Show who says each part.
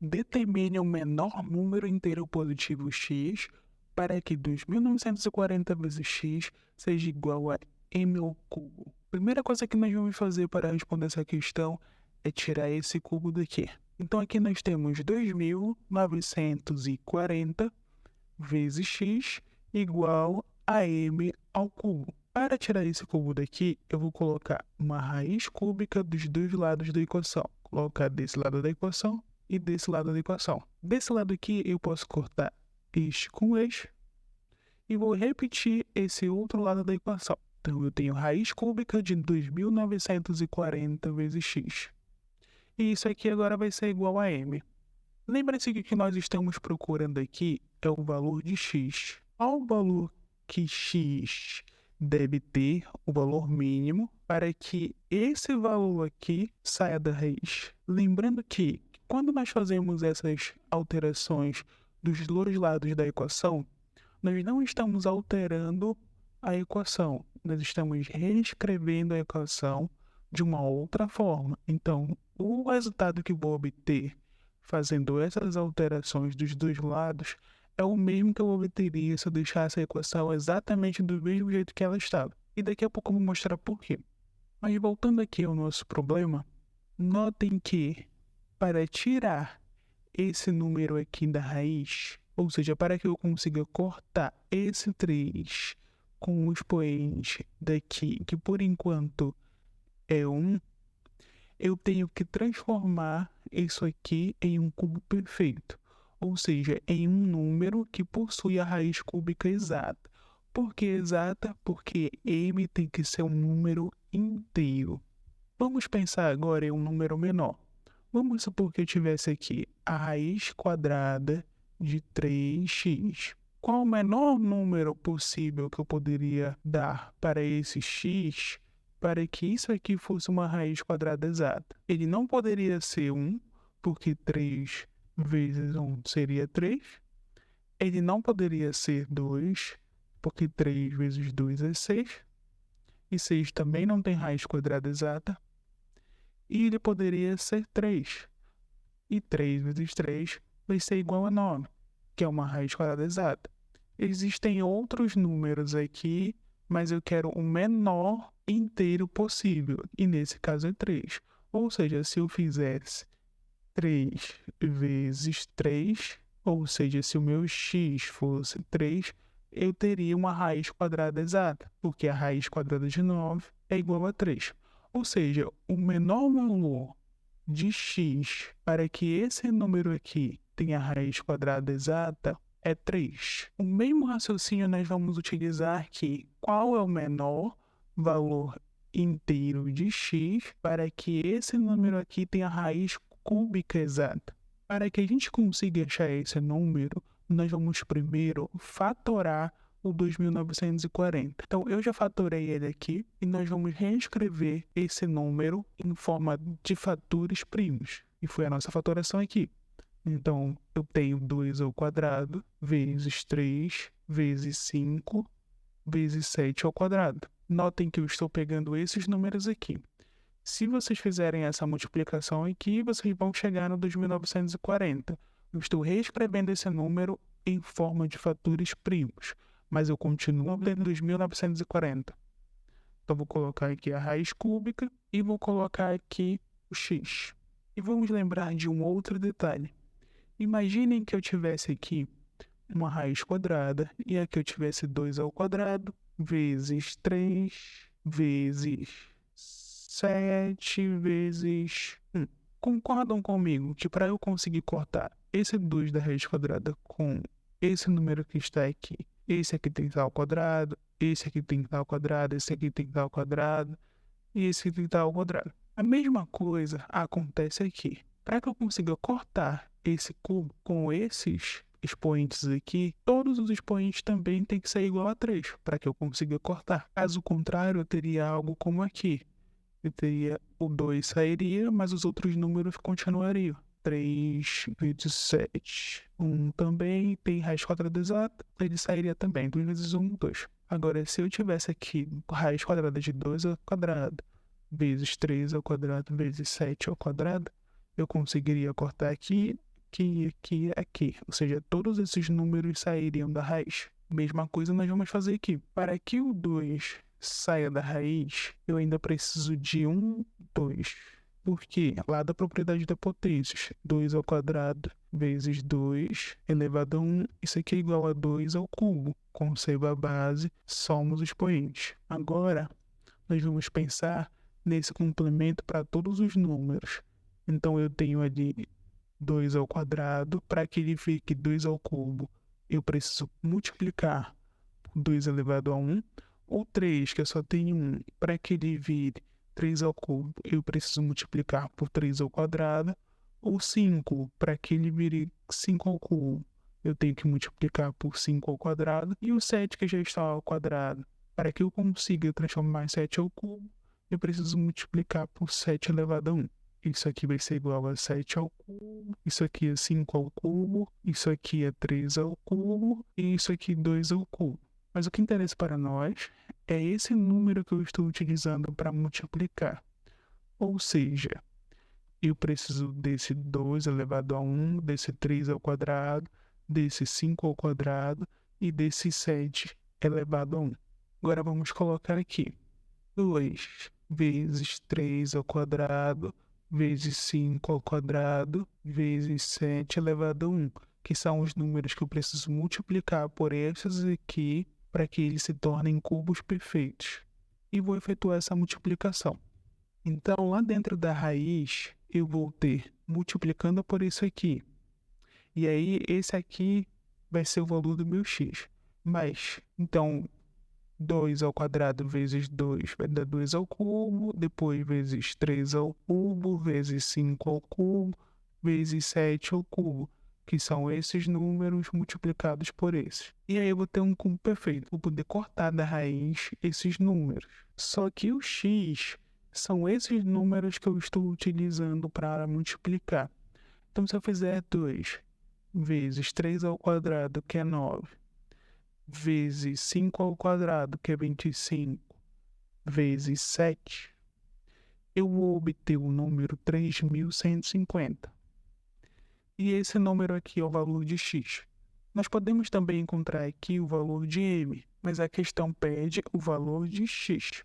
Speaker 1: Determine o menor número inteiro positivo x para que 2.940 vezes x seja igual a m ao cubo. Primeira coisa que nós vamos fazer para responder essa questão é tirar esse cubo daqui. Então aqui nós temos 2.940 vezes x igual a m ao cubo. Para tirar esse cubo daqui, eu vou colocar uma raiz cúbica dos dois lados da equação. Colocar desse lado da equação e desse lado da equação. Desse lado aqui, eu posso cortar este com este e vou repetir esse outro lado da equação. Então, eu tenho raiz cúbica de 2.940 vezes x. E isso aqui agora vai ser igual a m. Lembre-se que o que nós estamos procurando aqui é o valor de x. Qual o valor que x deve ter, o valor mínimo, para que esse valor aqui saia da raiz? Lembrando que, quando nós fazemos essas alterações dos dois lados da equação, nós não estamos alterando a equação, nós estamos reescrevendo a equação de uma outra forma. Então, o resultado que vou obter fazendo essas alterações dos dois lados é o mesmo que eu obteria se eu deixasse a equação exatamente do mesmo jeito que ela estava. E daqui a pouco eu vou mostrar por quê. Mas voltando aqui ao nosso problema, notem que para tirar esse número aqui da raiz, ou seja, para que eu consiga cortar esse 3 com o expoente daqui, que por enquanto é 1, eu tenho que transformar isso aqui em um cubo perfeito, ou seja, em um número que possui a raiz cúbica exata. Por que exata? Porque m tem que ser um número inteiro. Vamos pensar agora em um número menor. Vamos supor que eu tivesse aqui a raiz quadrada de 3x. Qual o menor número possível que eu poderia dar para esse x para que isso aqui fosse uma raiz quadrada exata? Ele não poderia ser 1, porque 3 vezes 1 seria 3. Ele não poderia ser 2, porque 3 vezes 2 é 6. E 6 também não tem raiz quadrada exata. E ele poderia ser 3. E 3 vezes 3 vai ser igual a 9, que é uma raiz quadrada exata. Existem outros números aqui, mas eu quero o menor inteiro possível, e nesse caso é 3. Ou seja, se eu fizesse 3 vezes 3, ou seja, se o meu x fosse 3, eu teria uma raiz quadrada exata, porque a raiz quadrada de 9 é igual a 3. Ou seja, o menor valor de x para que esse número aqui tenha raiz quadrada exata é 3. O mesmo raciocínio nós vamos utilizar aqui. Qual é o menor valor inteiro de x para que esse número aqui tenha raiz cúbica exata? Para que a gente consiga achar esse número, nós vamos primeiro fatorar o 2.940. Então, eu já fatorei ele aqui e nós vamos reescrever esse número em forma de fatores primos. E foi a nossa fatoração aqui. Então, eu tenho 2 ao quadrado vezes 3 vezes 5 vezes 7 ao quadrado. Notem que eu estou pegando esses números aqui. Se vocês fizerem essa multiplicação aqui, vocês vão chegar no 2.940. Eu estou reescrevendo esse número em forma de fatores primos, mas eu continuo tendo 2.940. Então, vou colocar aqui a raiz cúbica e vou colocar aqui o x. E vamos lembrar de um outro detalhe. Imaginem que eu tivesse aqui uma raiz quadrada e aqui eu tivesse 2 ao quadrado vezes 3 vezes 7 vezes 1. Concordam comigo que para eu conseguir cortar esse 2 da raiz quadrada com esse número que está aqui, esse aqui tem que estar ao quadrado, esse aqui tem que estar ao quadrado, esse aqui tem que estar ao quadrado, e esse aqui tem que estar ao quadrado. A mesma coisa acontece aqui. Para que eu consiga cortar esse cubo com esses expoentes aqui, todos os expoentes também têm que ser igual a 3 para que eu consiga cortar. Caso contrário, eu teria algo como aqui. Eu teria o 2 sairia, mas os outros números continuariam. 3 vezes 7. 1 também tem raiz quadrada exata, ele sairia também. 2 vezes 1, 2. Agora, se eu tivesse aqui raiz quadrada de 2 ao quadrado, vezes 3 ao quadrado, vezes 7 ao quadrado, eu conseguiria cortar aqui aqui, aqui, aqui. Ou seja, todos esses números sairiam da raiz. Mesma coisa nós vamos fazer aqui. Para que o 2 saia da raiz, eu ainda preciso de 2. Por quê? Lá da propriedade da potências, 2 ao quadrado vezes 2 elevado a 1, isso aqui é igual a 2 ao cubo. Conserva a base, soma os expoentes. Agora, nós vamos pensar nesse complemento para todos os números. Então, eu tenho ali 2 ao quadrado. Para que ele fique 2 ao cubo, eu preciso multiplicar por 2 elevado a 1. Ou 3, que eu só tenho 1. Para que ele vire 3 ao cubo, eu preciso multiplicar por 3 ao quadrado. Ou 5, para que ele vire 5 ao cubo, eu tenho que multiplicar por 5 ao quadrado. E o 7, que já está ao quadrado, para que eu consiga transformar 7 ao cubo, eu preciso multiplicar por 7 elevado a 1. Isso aqui vai ser igual a 7 ao cubo, isso aqui é 5 ao cubo, isso aqui é 3 ao cubo e isso aqui 2 ao cubo. Mas o que interessa para nós é esse número que eu estou utilizando para multiplicar. Ou seja, eu preciso desse 2 elevado a 1, desse 3 ao quadrado, desse 5 ao quadrado e desse 7 elevado a 1. Agora vamos colocar aqui 2 vezes 3 ao quadrado vezes 5 ao quadrado vezes 7 elevado a 1, que são os números que eu preciso multiplicar por esses aqui para que eles se tornem cubos perfeitos. E vou efetuar essa multiplicação. Então, lá dentro da raiz, eu vou ter multiplicando por isso aqui. E aí, esse aqui vai ser o valor do meu x. Mas, então, 2 ao quadrado vezes 2 vai dar 2 ao cubo, depois vezes 3 ao cubo, vezes 5 ao cubo, vezes 7 ao cubo, que são esses números multiplicados por esses. E aí eu vou ter um cubo perfeito, vou poder cortar da raiz esses números. Só que o x são esses números que eu estou utilizando para multiplicar. Então, se eu fizer 2 vezes 3 ao quadrado, que é 9, vezes 5 ao quadrado, que é 25, vezes 7, eu vou obter o número 3.150. E esse número aqui é o valor de x. Nós podemos também encontrar aqui o valor de m, mas a questão pede o valor de x.